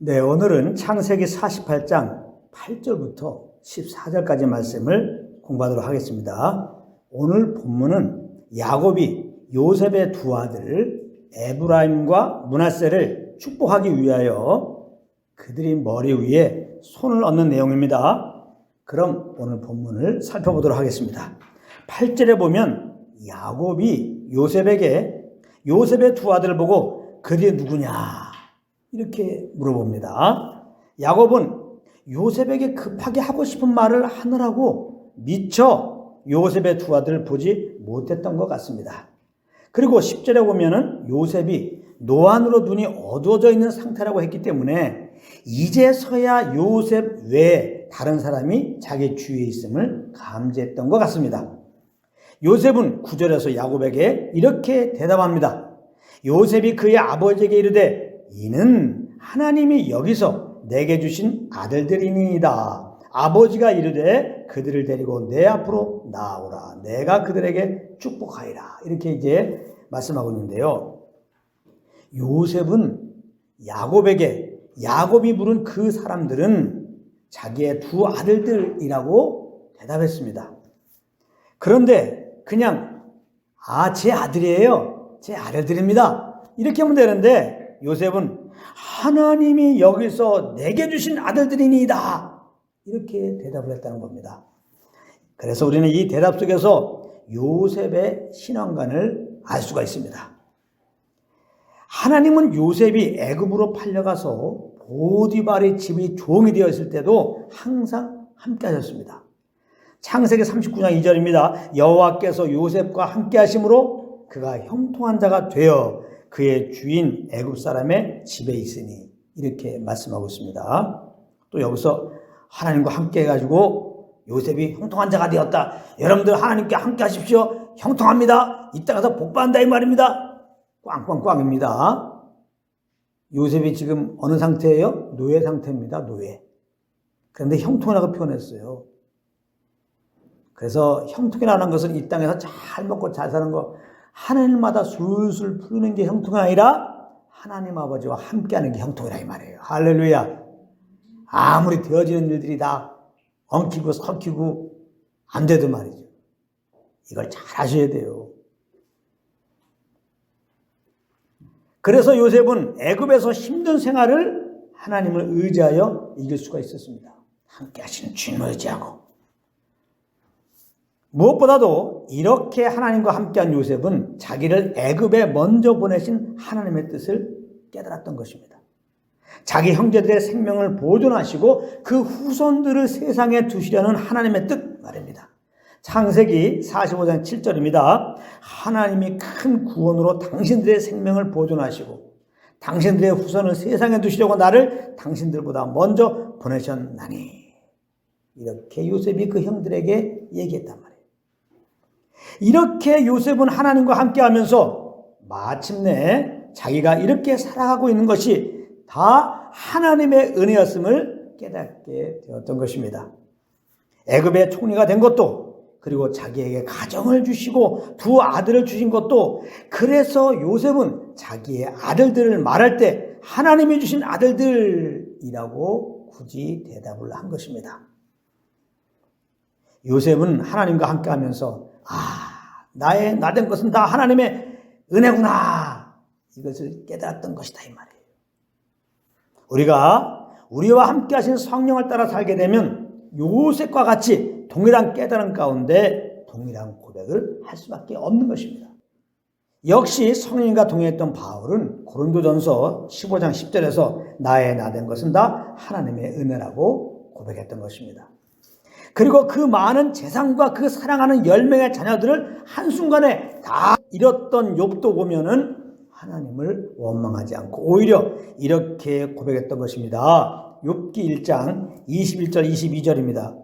네, 오늘은 창세기 48장 8절부터 14절까지 말씀을 공부하도록 하겠습니다. 오늘 본문은 야곱이 요셉의 두 아들 에브라임과 므낫세를 축복하기 위하여 그들이 머리 위에 손을 얹는 내용입니다. 그럼 오늘 본문을 살펴보도록 하겠습니다. 8절에 보면 야곱이 요셉에게 요셉의 두 아들을 보고 그들이 누구냐 이렇게 물어봅니다. 야곱은 요셉에게 급하게 하고 싶은 말을 하느라고 미처 요셉의 두 아들을 보지 못했던 것 같습니다. 그리고 10절에 보면은 요셉이 노안으로 눈이 어두워져 있는 상태라고 했기 때문에 이제서야 요셉 외에 다른 사람이 자기 주위에 있음을 감지했던 것 같습니다. 요셉은 9절에서 야곱에게 이렇게 대답합니다. 요셉이 그의 아버지에게 이르되 이는 하나님이 여기서 내게 주신 아들들이니이다. 아버지가 이르되 그들을 데리고 내 앞으로 나오라. 내가 그들에게 축복하리라. 이렇게 이제 말씀하고 있는데요. 요셉은 야곱에게 야곱이 부른 그 사람들은 자기의 두 아들들이라고 대답했습니다. 그런데 그냥 제 아들이에요. 제 아들들입니다. 이렇게 하면 되는데 요셉은 하나님이 여기서 내게 주신 아들들이니이다. 이렇게 대답을 했다는 겁니다. 그래서 우리는 이 대답 속에서 요셉의 신앙관을 알 수가 있습니다. 하나님은 요셉이 애굽으로 팔려가서 보디발의 집이 종이 되어 있을 때도 항상 함께 하셨습니다. 창세기 39장 2절입니다. 여호와께서 요셉과 함께 하심으로 그가 형통한 자가 되어 그의 주인 애굽 사람의 집에 있으니 이렇게 말씀하고 있습니다. 또 여기서 하나님과 함께 해가지고 요셉이 형통한 자가 되었다. 여러분들 하나님께 함께 하십시오. 형통합니다. 이 땅에서 복받는다 이 말입니다. 꽝꽝꽝입니다. 요셉이 지금 어느 상태예요? 노예 상태입니다. 노예. 그런데 형통이라고 표현했어요. 그래서 형통이라는 것은 이 땅에서 잘 먹고 잘 사는 거 하늘마다 술술 푸르는 게 형통이 아니라 하나님 아버지와 함께하는 게 형통이라 이 말이에요. 할렐루야. 아무리 되어지는 일들이 다 엉키고 섞이고 안 돼도 말이죠. 이걸 잘 하셔야 돼요. 그래서 요셉은 애굽에서 힘든 생활을 하나님을 의지하여 이길 수가 있었습니다. 함께 하시는 주님을 의지하고. 무엇보다도 이렇게 하나님과 함께한 요셉은 자기를 애굽에 먼저 보내신 하나님의 뜻을 깨달았던 것입니다. 자기 형제들의 생명을 보존하시고 그 후손들을 세상에 두시려는 하나님의 뜻 말입니다. 창세기 45장 7절입니다. 하나님이 큰 구원으로 당신들의 생명을 보존하시고 당신들의 후손을 세상에 두시려고 나를 당신들보다 먼저 보내셨나니. 이렇게 요셉이 그 형들에게 얘기했단 말이에요. 이렇게 요셉은 하나님과 함께 하면서 마침내 자기가 이렇게 살아가고 있는 것이 다 하나님의 은혜였음을 깨닫게 되었던 것입니다. 애굽의 총리가 된 것도 그리고 자기에게 가정을 주시고 두 아들을 주신 것도 그래서 요셉은 자기의 아들들을 말할 때 하나님이 주신 아들들이라고 굳이 대답을 한 것입니다. 요셉은 하나님과 함께 하면서 나 된 것은 다 하나님의 은혜구나. 이것을 깨달았던 것이다 이 말이에요. 우리가 우리와 함께 하신 성령을 따라 살게 되면 요셉과 같이 동일한 깨달음 가운데 동일한 고백을 할 수밖에 없는 것입니다. 역시 성령과 동행했던 바울은 고린도전서 15장 10절에서 나의 나 된 것은 다 하나님의 은혜라고 고백했던 것입니다. 그리고 그 많은 재산과 그 사랑하는 10명의 자녀들을 한순간에 다 잃었던 욥도 보면은 하나님을 원망하지 않고 오히려 이렇게 고백했던 것입니다. 욥기 1장 21절 22절입니다.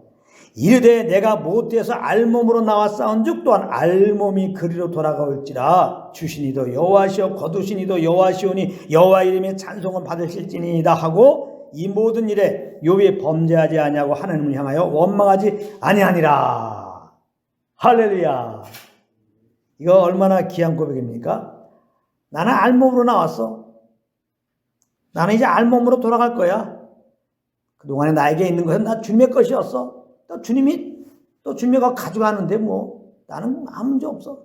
이르되 내가 못되어서 알몸으로 나와 싸운즉 또한 알몸이 그리로 돌아가올지라 주시니도 여호와시오 거두시니도 여호와시오니 여호와 이름의 찬송을 받으실지니이다 하고 이 모든 일에 욥이 범죄하지 아니하고 하나님을 향하여 원망하지 아니하니라. 할렐루야. 이거 얼마나 귀한 고백입니까? 나는 알몸으로 나왔어. 나는 이제 알몸으로 돌아갈 거야. 그동안에 나에게 있는 것은 다 주님의 것이었어. 또 주님이 가져가는데 뭐 나는 아무 문제 없어.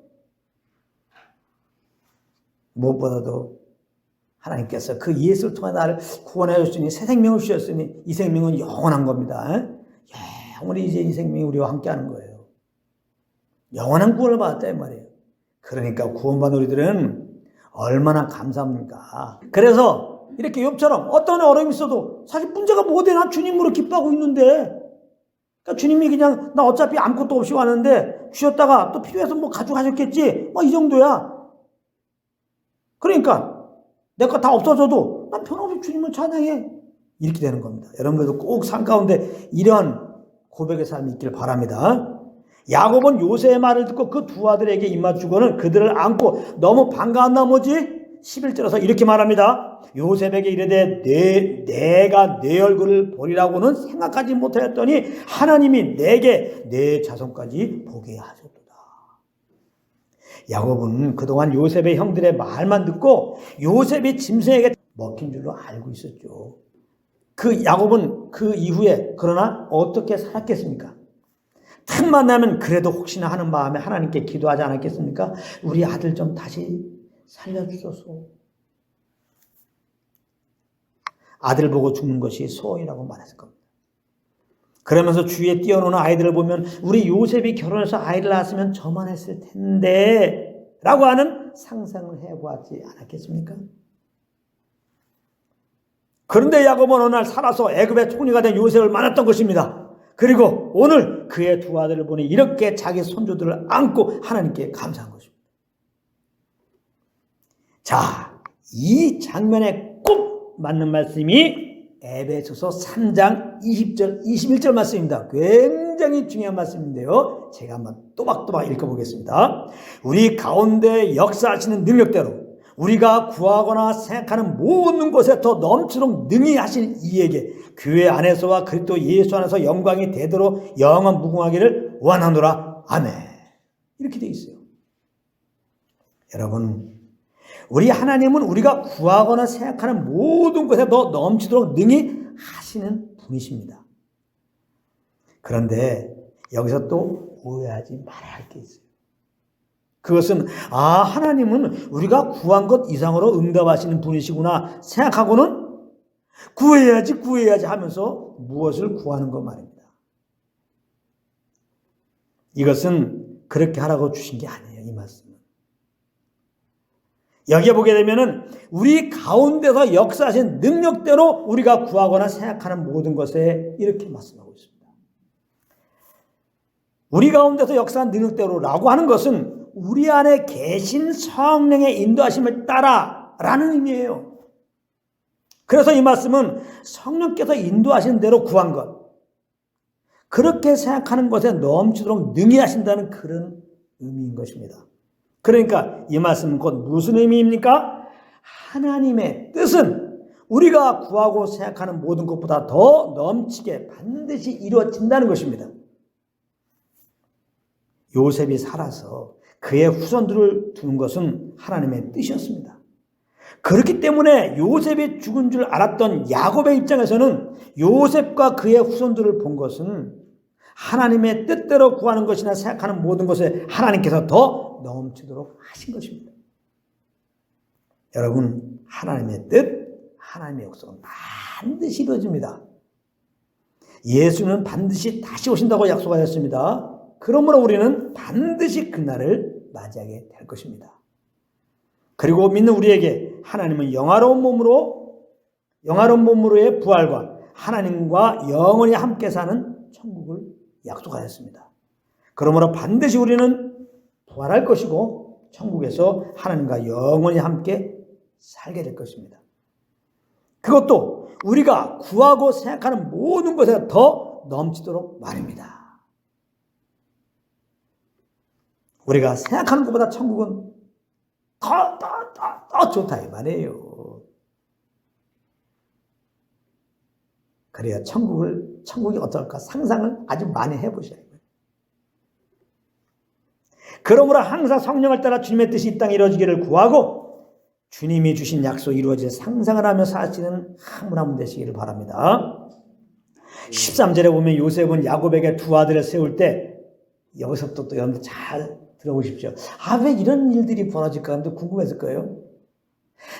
무엇보다도 하나님께서 그 예수를 통해 나를 구원해 주셨으니 새 생명을 주셨으니 이 생명은 영원한 겁니다. 영원히 이제 이 생명이 우리와 함께 하는 거예요. 영원한 구원을 받았다 이 말이에요. 그러니까 구원받은 우리들은 얼마나 감사합니까? 그래서 이렇게 욥처럼 어떤 어려움이 있어도 사실 문제가 뭐돼? 나 주님으로 기뻐하고 있는데, 그러니까 주님이 그냥 나 어차피 아무것도 없이 왔는데 주셨다가 또 필요해서 뭐 가져가셨겠지, 뭐 이 정도야. 그러니까 내 거 다 없어져도 난 변함없이 주님을 찬양해, 이렇게 되는 겁니다. 여러분들도 꼭 삶 가운데 이런 고백의 삶이 있길 바랍니다. 야곱은 요셉의 말을 듣고 그 두 아들에게 입맞추고는 그들을 안고 너무 반가운 나머지 11절에서 이렇게 말합니다. 요셉에게 이르되 내가 내 얼굴을 보리라고는 생각하지 못하였더니 하나님이 내게 내 자손까지 보게 하셨도다. 야곱은 그동안 요셉의 형들의 말만 듣고 요셉이 짐승에게 먹힌 줄로 알고 있었죠. 그 야곱은 그 이후에 그러나 어떻게 살았겠습니까? 틈만 나면 그래도 혹시나 하는 마음에 하나님께 기도하지 않았겠습니까? 우리 아들 좀 다시 살려주소서. 아들 보고 죽는 것이 소원이라고 말했을 겁니다. 그러면서 주위에 뛰어노는 아이들을 보면 우리 요셉이 결혼해서 아이를 낳았으면 저만 했을 텐데 라고 하는 상상을 해보았지 않았겠습니까? 그런데 야곱은 어느 날 살아서 애굽의 총리가 된 요셉을 만났던 것입니다. 그리고 오늘 그의 두 아들을 보니 이렇게 자기 손주들을 안고 하나님께 감사한 것입니다. 자, 이 장면에 꼭 맞는 말씀이 에베소서 3장 20절, 21절 말씀입니다. 굉장히 중요한 말씀인데요. 제가 한번 또박또박 읽어보겠습니다. 우리 가운데 역사하시는 능력대로 우리가 구하거나 생각하는 모든 것에 더 넘치도록 능히 하신 이에게 교회 안에서와 그리스도 예수 안에서 영광이 되도록 영원 무궁하기를 원하노라. 아멘. 이렇게 되어 있어요. 여러분, 우리 하나님은 우리가 구하거나 생각하는 모든 것에 더 넘치도록 능히 하시는 분이십니다. 그런데 여기서 또 오해하지 말아야 할 게 있어요. 그것은 하나님은 우리가 구한 것 이상으로 응답하시는 분이시구나 생각하고는 구해야지 하면서 무엇을 구하는 것 말입니다. 이것은 그렇게 하라고 주신 게 아니에요. 이 말씀은. 여기에 보게 되면은 우리 가운데서 역사하신 능력대로 우리가 구하거나 생각하는 모든 것에 이렇게 말씀하고 있습니다. 우리 가운데서 역사한 능력대로라고 하는 것은 우리 안에 계신 성령의 인도하심을 따라라는 의미예요. 그래서 이 말씀은 성령께서 인도하신 대로 구한 것, 그렇게 생각하는 것에 넘치도록 능히 하신다는 그런 의미인 것입니다. 그러니까 이 말씀은 곧 무슨 의미입니까? 하나님의 뜻은 우리가 구하고 생각하는 모든 것보다 더 넘치게 반드시 이루어진다는 것입니다. 요셉이 살아서 그의 후손들을 두는 것은 하나님의 뜻이었습니다. 그렇기 때문에 요셉이 죽은 줄 알았던 야곱의 입장에서는 요셉과 그의 후손들을 본 것은 하나님의 뜻대로 구하는 것이나 생각하는 모든 것에 하나님께서 더 넘치도록 하신 것입니다. 여러분, 하나님의 뜻, 하나님의 약속은 반드시 이루어집니다. 예수는 반드시 다시 오신다고 약속하셨습니다. 그러므로 우리는 반드시 그날을 맞이하게 될 것입니다. 그리고 믿는 우리에게 하나님은 영화로운 몸으로의 부활과 하나님과 영원히 함께 사는 천국을 약속하였습니다. 그러므로 반드시 우리는 부활할 것이고 천국에서 하나님과 영원히 함께 살게 될 것입니다. 그것도 우리가 구하고 생각하는 모든 것에 더 넘치도록 말입니다. 우리가 생각하는 것보다 천국은 더 좋다 이 말이에요. 그래야 천국이 어떨까 상상을 아주 많이 해보셔야 해요. 그러므로 항상 성령을 따라 주님의 뜻이 이 땅에 이루어지기를 구하고 주님이 주신 약속 이루어질 상상을 하며 사시는 한 분 한 분 되시기를 바랍니다. 13절에 보면 요셉은 야곱에게 두 아들을 세울 때, 여기서부터 또 여러분들 잘 들어보십시오. 왜 이런 일들이 벌어질까 하는데 궁금했을 거예요.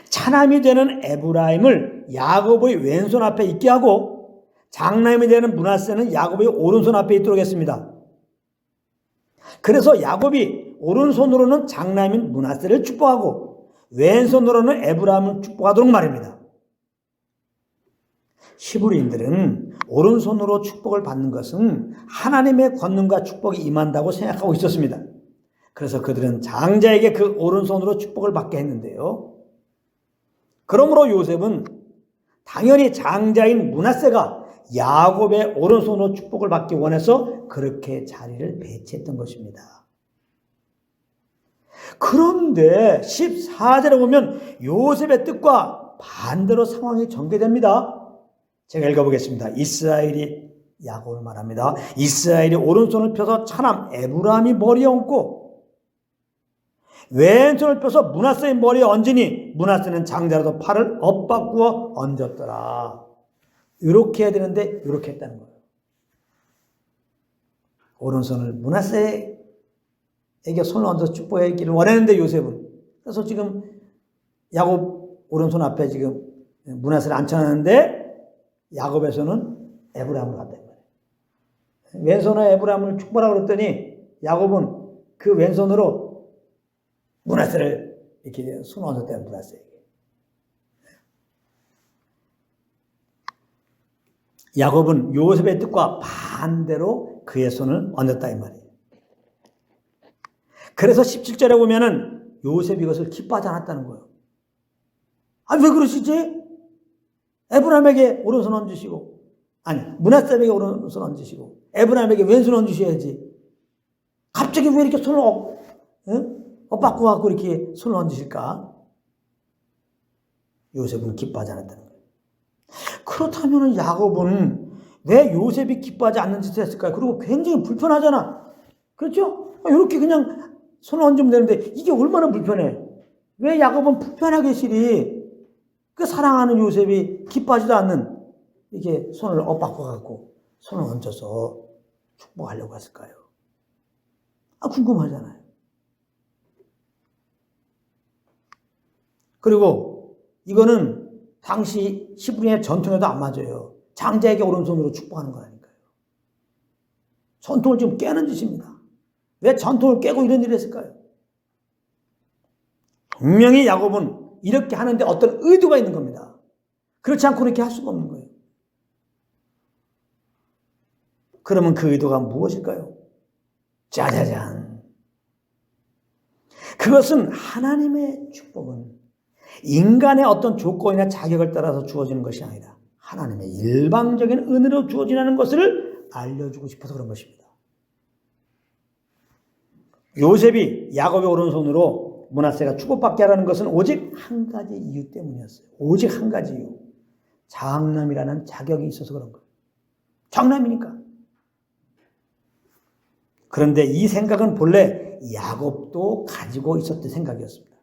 차남이 되는 에브라임을 야곱의 왼손 앞에 있게 하고 장남이 되는 므낫세는 야곱의 오른손 앞에 있도록 했습니다. 그래서 야곱이 오른손으로는 장남인 므낫세를 축복하고 왼손으로는 에브라임을 축복하도록 말입니다. 히브리인들은 오른손으로 축복을 받는 것은 하나님의 권능과 축복이 임한다고 생각하고 있었습니다. 그래서 그들은 장자에게 그 오른손으로 축복을 받게 했는데요. 그러므로 요셉은 당연히 장자인 므낫세가 야곱의 오른손으로 축복을 받기 원해서 그렇게 자리를 배치했던 것입니다. 그런데 14절에 보면 요셉의 뜻과 반대로 상황이 전개됩니다. 제가 읽어보겠습니다. 이스라엘이 야곱을 말합니다. 이스라엘이 오른손을 펴서 차남 에브라임이 머리에 얹고 왼손을 펴서 므낫세의 머리에 얹으니 므낫세는 장자라도 팔을 엇바꾸어 얹었더라. 이렇게 해야 되는데 이렇게 했다는 거예요. 오른손을 므낫세에게 손을 얹어서 축복하기를 원했는데 요셉은, 그래서 지금 야곱 오른손 앞에 지금 므낫세를 앉혀놨는데 야곱에서는 에브라임을 갖다 거예요. 왼손으로 에브라임을 축복하라고 그랬더니 야곱은 그 왼손으로 므낫세를 이렇게 손을 얹었대요. 므낫세에게. 야곱은 요셉의 뜻과 반대로 그의 손을 얹었다 이 말이에요. 그래서 17절에 보면은 요셉이 이것을 기뻐하지 않았다는 거예요. 왜 그러시지? 에브라임에게 오른손 얹으시고, 므낫세에게 오른손 얹으시고 에브라임에게 왼손 얹으셔야지. 갑자기 왜 이렇게 손을 엇바꾸어 갖고 이렇게 손을 얹으실까? 요셉은 기뻐하지 않았다는 거예요. 그렇다면 야곱은 왜 요셉이 기뻐하지 않는 짓을 했을까요? 그리고 굉장히 불편하잖아. 그렇죠? 이렇게 그냥 손을 얹으면 되는데 이게 얼마나 불편해. 왜 야곱은 불편하게 실이 그 사랑하는 요셉이 기뻐하지도 않는 이렇게 손을 엇바꿔 갖고 손을 얹어서 축복하려고 했을까요? 궁금하잖아요. 그리고 이거는 당시 히브리의 전통에도 안 맞아요. 장자에게 오른손으로 축복하는 거라니까요. 전통을 좀 깨는 짓입니다. 왜 전통을 깨고 이런 일을 했을까요? 분명히 야곱은 이렇게 하는데 어떤 의도가 있는 겁니다. 그렇지 않고 이렇게 할 수가 없는 거예요. 그러면 그 의도가 무엇일까요? 짜자잔. 그것은 하나님의 축복은 인간의 어떤 조건이나 자격을 따라서 주어지는 것이 아니라 하나님의 일방적인 은혜로 주어지는 것을 알려주고 싶어서 그런 것입니다. 요셉이 야곱의 오른손으로 므낫세가 축복받게 하라는 것은 오직 한 가지 이유 때문이었어요. 오직 한 가지 이유. 장남이라는 자격이 있어서 그런 거예요. 장남이니까. 그런데 이 생각은 본래 야곱도 가지고 있었던 생각이었습니다.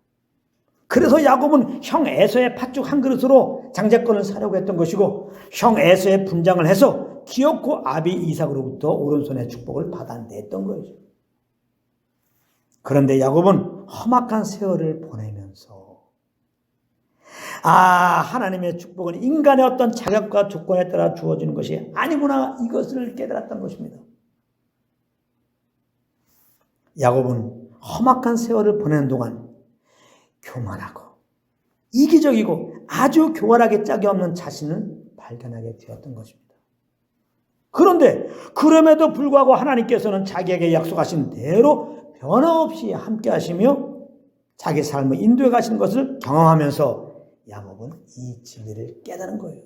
그래서 야곱은 형 에서의 팥죽 한 그릇으로 장자권을 사려고 했던 것이고 형 에서의 분장을 해서 기어코 아비 이삭으로부터 오른손의 축복을 받아냈던 거죠. 그런데 야곱은 험악한 세월을 보내면서 하나님의 축복은 인간의 어떤 자격과 조건에 따라 주어지는 것이 아니구나, 이것을 깨달았던 것입니다. 야곱은 험악한 세월을 보내는 동안 교만하고 이기적이고 아주 교활하게 짝이 없는 자신을 발견하게 되었던 것입니다. 그런데 그럼에도 불구하고 하나님께서는 자기에게 약속하신 대로 변함없이 함께 하시며 자기 삶을 인도해 가시는 것을 경험하면서 야곱은 이 진리를 깨달은 거예요.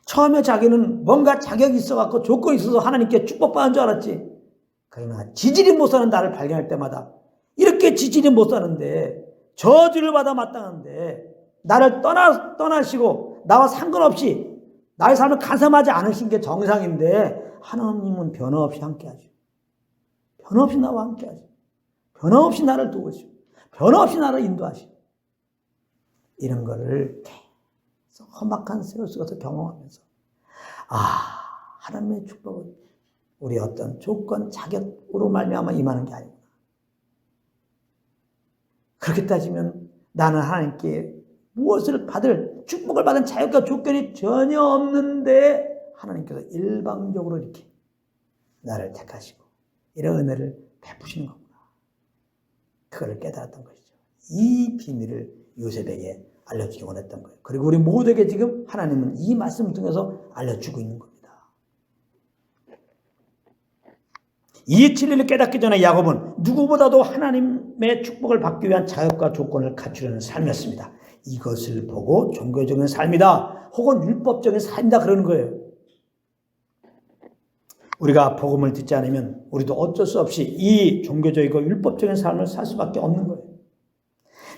처음에 자기는 뭔가 자격이 있어갖고 조건이 있어서 하나님께 축복받은 줄 알았지. 그러나 지질이 못 사는 나를 발견할 때마다 이렇게 지질이 못 사는데 저주를 받아 마땅한데 나를 떠나시고 나와 상관없이 나의 삶을 간섭하지 않으신 게 정상인데 하나님은 변함없이 함께하죠. 변함없이 나와 함께하죠. 변함없이 나를 도우시고 변함없이 나를 인도하시고 이런 거를 계속 험악한 세월 속에서 경험하면서 하나님의 축복은 우리 어떤 조건, 자격으로 말미암아 임하는 게 아니구나. 그렇게 따지면 나는 하나님께 무엇을 받을 축복을 받은 자격과 조건이 전혀 없는데 하나님께서 일방적으로 이렇게 나를 택하시고 이런 은혜를 베푸시는 거구나. 그걸 깨달았던 것이죠. 이 비밀을 요셉에게 알려주기 원했던 거예요. 그리고 우리 모두에게 지금 하나님은 이 말씀을 통해서 알려주고 있는 겁니다. 이 진리를 깨닫기 전에 야곱은 누구보다도 하나님의 축복을 받기 위한 자격과 조건을 갖추려는 삶이었습니다. 이것을 보고 종교적인 삶이다 혹은 율법적인 삶이다 그러는 거예요. 우리가 복음을 듣지 않으면 우리도 어쩔 수 없이 이 종교적이고 율법적인 삶을 살 수밖에 없는 거예요.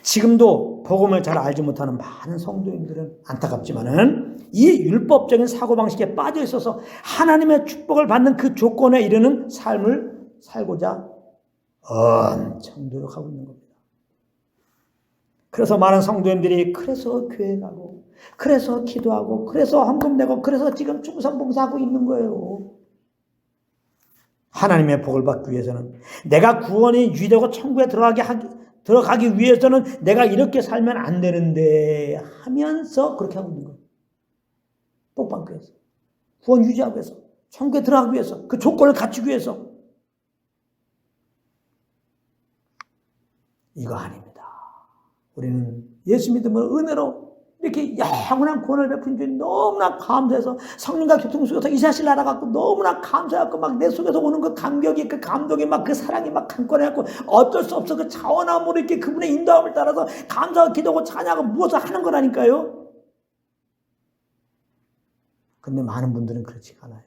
지금도 복음을 잘 알지 못하는 많은 성도님들은 안타깝지만은 이 율법적인 사고방식에 빠져 있어서 하나님의 축복을 받는 그 조건에 이르는 삶을 살고자 엄청 노력하고 있는 겁니다. 그래서 많은 성도님들이 그래서 교회 가고 그래서 기도하고 그래서 헌금 내고 그래서 지금 충성봉사하고 있는 거예요. 하나님의 복을 받기 위해서는 내가 구원이 유지되고 천국에 들어가기 위해서는 내가 이렇게 살면 안 되는데 하면서 그렇게 하고 있는 거예요. 복 받기 위해서, 구원 유지하기 위해서, 천국에 들어가기 위해서, 그 조건을 갖추기 위해서. 이거 아닙니다. 우리는 예수 믿음을 은혜로 이렇게 영원한 구원을 베푼 주님 너무나 감사해서 성령과 교통 속에서 이사실 알아갖고 너무나 감사해갖고 막 내 속에서 오는 그 감격이 그 감동이 막 그 사랑이 막 강권해갖고 어쩔 수 없어 그 자원함으로 이렇게 그분의 인도함을 따라서 감사하고 기도하고 찬양하고 무엇을 하는 거라니까요. 근데 많은 분들은 그렇지 않아요.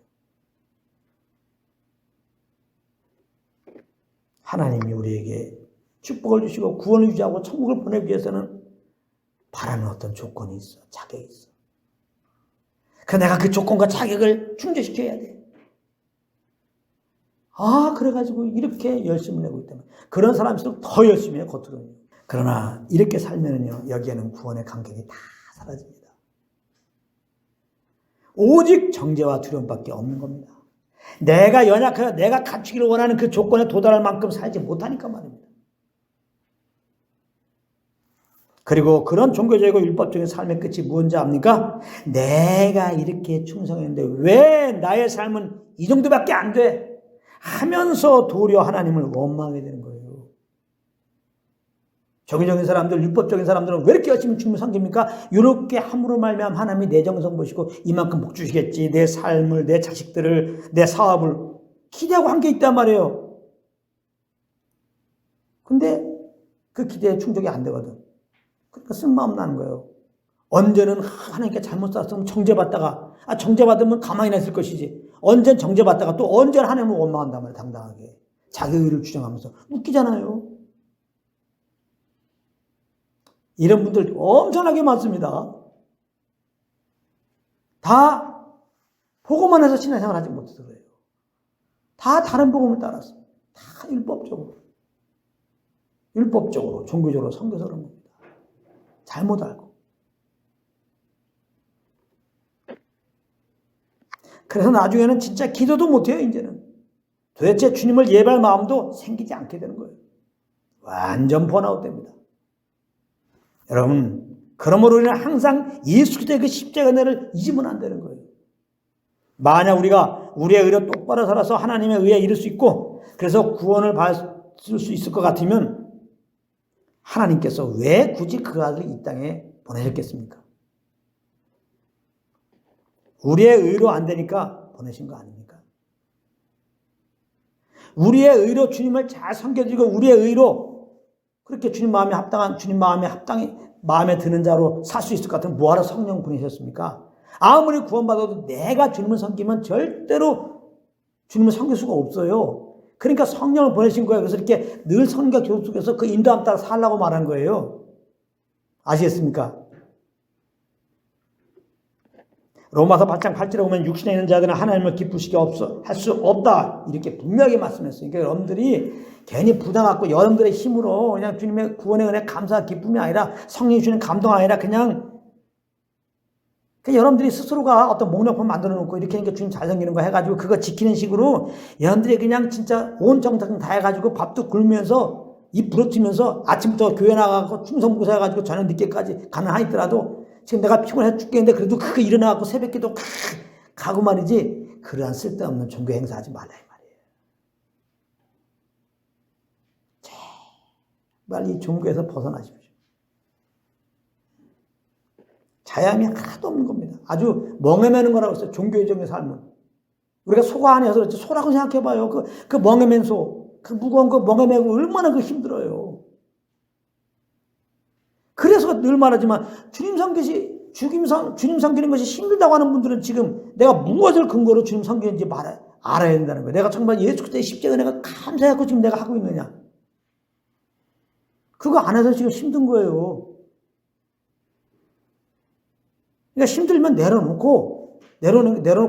하나님이 우리에게 축복을 주시고 구원을 유지하고 천국을 보내기 위해서는 바라는 어떤 조건이 있어. 자격이 있어. 내가 그 조건과 자격을 충족시켜야 돼. 그래가지고 이렇게 열심을 내고 있다면 그런 사람일수록 더 열심히 해요. 겉으로는. 그러나 이렇게 살면은요 여기에는 구원의 감격이 다 사라집니다. 오직 정죄와 두려움밖에 없는 겁니다. 내가 연약하여 내가 갖추기를 원하는 그 조건에 도달할 만큼 살지 못하니까 말입니다. 그리고 그런 종교적이고 율법적인 삶의 끝이 무엇인지 압니까? 내가 이렇게 충성했는데 왜 나의 삶은 이 정도밖에 안 돼? 하면서 도리어 하나님을 원망하게 되는 거예요. 종교적인 사람들, 율법적인 사람들은 왜 이렇게 열심히 주님을 섬깁니까? 이렇게 함으로 말미암아 하나님이 내 정성 보시고 이만큼 복 주시겠지. 내 삶을, 내 자식들을, 내 사업을 기대하고 한 게 있단 말이에요. 근데 그 기대에 충족이 안 되거든. 그러니까 쓸모없 나는 거예요. 언제는 하나님께 잘못 살았으면 정죄받다가 정죄받으면 가만히 있을 것이지. 언젠 정죄받다가 또 언제는 하나님을 원망한단 말이에요. 당당하게. 자기 의를 주장하면서. 웃기잖아요. 이런 분들 엄청나게 많습니다. 다 복음만 해서 신앙생활 하지 못해서 그래요. 다 다른 복음을 따라서. 다 율법적으로, 종교적으로 섬겨서 그런 겁니다. 잘못 알고. 그래서 나중에는 진짜 기도도 못해요, 이제는. 도대체 주님을 예배할 마음도 생기지 않게 되는 거예요. 완전 번아웃 됩니다. 여러분, 그러므로 우리는 항상 예수 그리스도의 그 십자가 은혜를 잊으면 안 되는 거예요. 만약 우리가 우리의 의로 똑바로 살아서 하나님의 의에 이를 수 있고 그래서 구원을 받을 수 있을 것 같으면 하나님께서 왜 굳이 그 아들을 이 땅에 보내셨겠습니까? 우리의 의로 안 되니까 보내신 거 아닙니까? 우리의 의로 주님을 잘 섬겨드리고 우리의 의로 그렇게 주님 마음에 마음에 드는 자로 살 수 있을 것 같으면 뭐하러 성령 보내셨습니까? 아무리 구원받아도 내가 주님을 섬기면 절대로 주님을 섬길 수가 없어요. 그러니까 성령을 보내신 거예요. 그래서 이렇게 늘 성령과 교육 속에서 그 인도함 따라 살라고 말한 거예요. 아시겠습니까? 로마서 8장 8절에 보면 육신에 있는 자들은 하나님을 기쁘시게 할 수 없다. 이렇게 분명히 말씀했어요. 그러니까 여러분들이 괜히 부담 갖고 여러분들의 힘으로 그냥 주님의 구원의 은혜 감사 기쁨이 아니라 성령이 주는 감동 아니라 그냥 여러분들이 스스로가 어떤 목록을 만들어 놓고 이렇게 하니까 주님 잘생기는 거 해가지고 그거 지키는 식으로 여러분들이 그냥 진짜 온 정성 다 해가지고 밥도 굶으면서 입 부러뜨면서 아침부터 교회 나가고 충성부사 해가지고 저녁 늦게까지 가능하더라도 지금 내가 피곤해 죽겠는데 그래도 그거 일어나고 새벽기도 가고 말이지 그러한 쓸데없는 종교 행사하지 말라 이 말이에요. 제발 이 종교에서 벗어나십시오. 자양이 하나도 없는 겁니다. 아주 멍해매는 거라고 했어요. 종교의정의 삶은. 우리가 소가 아니어서 그렇지 소라고 생각해봐요. 그 멍해맨 소. 그 무거운 거 멍해매고 얼마나 힘들어요. 그래서 늘 말하지만 주님 섬기는 것이 힘들다고 하는 분들은 지금 내가 무엇을 근거로 주님 섬기는지 알아야 된다는 거예요. 내가 정말 예수 그리스도의 십자가 은혜가 감사해서 지금 내가 하고 있느냐. 그거 안 해서 지금 힘든 거예요. 그러니까 힘들면 내려놓고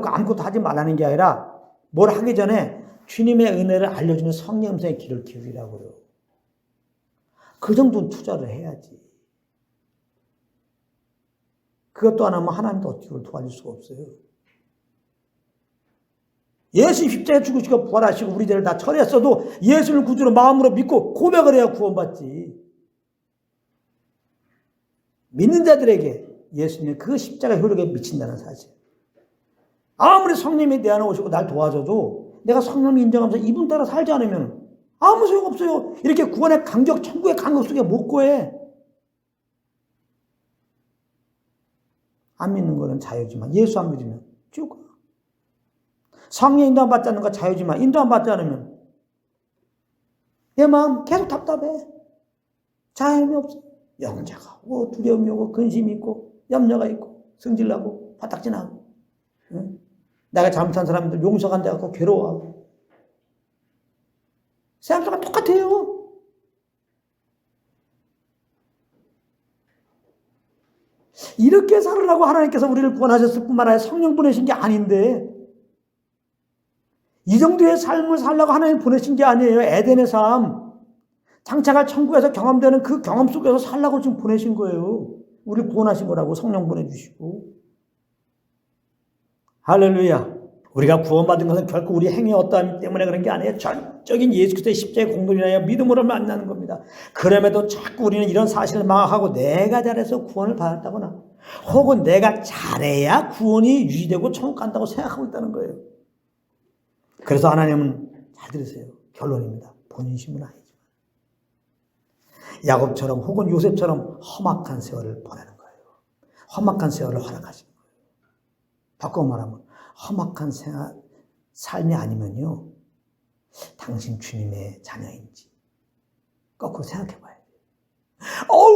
아무것도 하지 말라는 게 아니라 뭘 하기 전에 주님의 은혜를 알려주는 성령의 길을 기울이라고요. 그 정도는 투자를 해야지. 그것도 안 하면 하나님도 어떻게 도와줄 수가 없어요. 예수님 십자가에 죽으시고 부활하시고 우리 죄를 다 처리했어도 예수를 구주로 마음으로 믿고 고백을 해야 구원받지. 믿는 자들에게 예수님의 그 십자가 효력에 미친다는 사실. 아무리 성령이 내 안에 오시고 날 도와줘도 내가 성령 인정하면서 이분 따라 살지 않으면 아무 소용없어요. 이렇게 구원의 강적, 천국의 강력 속에 못 거해. 안 믿는 거는 자유지만 예수 안 믿으면 죽어. 성령 인도 안 받지 않는 거 자유지만 인도 안 받지 않으면 내 마음 계속 답답해. 자유함이 없어. 영자가 오고 두려움이 오고 근심이 있고 염려가 있고 승질나고 바닥지나고 응? 내가 잘못한 사람들 용서가 안 돼갖고 괴로워하고 세상과 똑같아요. 이렇게 살으라고 하나님께서 우리를 구원하셨을 뿐만 아니라 성령 보내신 게 아닌데 이 정도의 삶을 살라고 하나님 보내신 게 아니에요. 에덴의 삶 장차갈 천국에서 경험되는 그 경험 속에서 살라고 지금 보내신 거예요. 우리를 구원하신 거라고 성령 보내주시고. 할렐루야. 우리가 구원받은 것은 결코 우리 행위 어떠함 때문에 그런 게 아니에요. 전적인 예수 그리스도의 십자가의 공동이라야 믿음으로 만나는 겁니다. 그럼에도 자꾸 우리는 이런 사실을 망각하고 내가 잘해서 구원을 받았다거나 혹은 내가 잘해야 구원이 유지되고 천국 간다고 생각하고 있다는 거예요. 그래서 하나님은 잘 들으세요. 결론입니다. 본심은 아니지만 야곱처럼 혹은 요셉처럼 험악한 세월을 보내는 거예요. 험악한 세월을 허락하시는 거예요. 바꿔 말하면 험악한 삶이 아니면요 당신 주님의 자녀인지 거꾸로 생각해 봐야 돼요.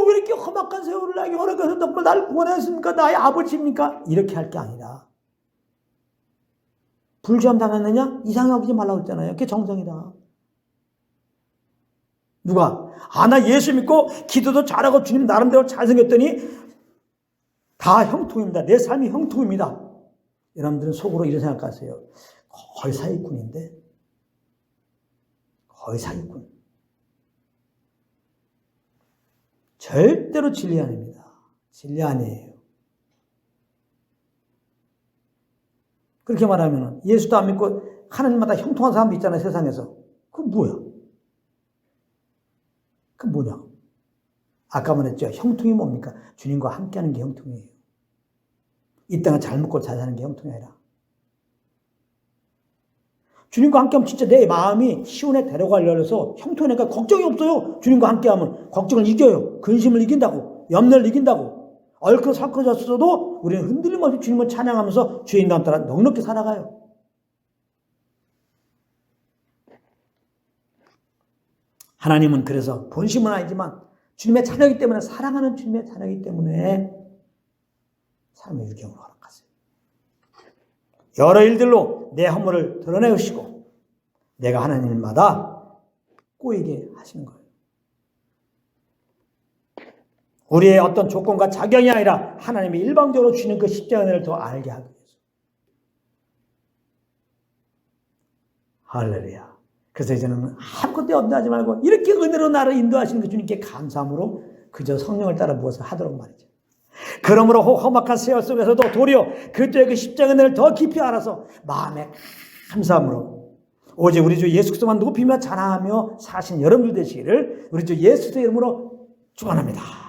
왜 이렇게 험악한 세월을 나에게 허락해서 정말 나를 구원했습니까? 나의 아버지입니까? 이렇게 할 게 아니라 불주함 당했느냐? 이상하게 하지 말라고 했잖아요. 그게 정성이다. 누가? 나 예수 믿고 기도도 잘하고 주님 나름대로 잘생겼더니 다 형통입니다. 내 삶이 형통입니다. 여러분들은 속으로 이런 생각하세요. 거의 사기꾼인데? 거의 사기꾼. 절대로 진리 아닙니다. 진리 아니에요. 그렇게 말하면 예수도 안 믿고 하나님마다 형통한 사람도 있잖아요. 세상에서. 그건 뭐야? 그 뭐냐? 아까 말했죠. 형통이 뭡니까? 주님과 함께하는 게 형통이에요. 이 땅을 잘 먹고 잘 사는 게 형통이 아니라 주님과 함께하면 진짜 내 마음이 시온에 데려가려고 해서 형통이니까 걱정이 없어요. 주님과 함께하면 걱정을 이겨요. 근심을 이긴다고. 염려를 이긴다고. 얼큰설커졌어도 우리는 흔들림 없이 주님을 찬양하면서 주의 인도함 따라 넉넉히 살아가요. 하나님은 그래서 본심은 아니지만 주님의 자녀이기 때문에 사랑하는 주님의 자녀이기 때문에 삶의 유경을 허락하세요. 여러 일들로 내 허물을 드러내시고 내가 하나님마다 꼬이게 하시는 거예요. 우리의 어떤 조건과 자격이 아니라 하나님이 일방적으로 주시는 그 십자가 은혜를 더 알게 하기 위해서. 할렐루야. 그래서 이제는 아무것도 염려하지 말고 이렇게 은혜로 나를 인도하시는 그 주님께 감사함으로 그저 성령을 따라 무엇을 하도록 말이죠. 그러므로 험악한 세월 속에서도 도리어 그때의 그 십자가 은혜를 더 깊이 알아서 마음에 감사함으로 오직 우리 주 예수 그리스도만 높이며 자랑하며 사신 여러분들 되시기를 우리 주 예수 그리스도의 이름으로 축원합니다.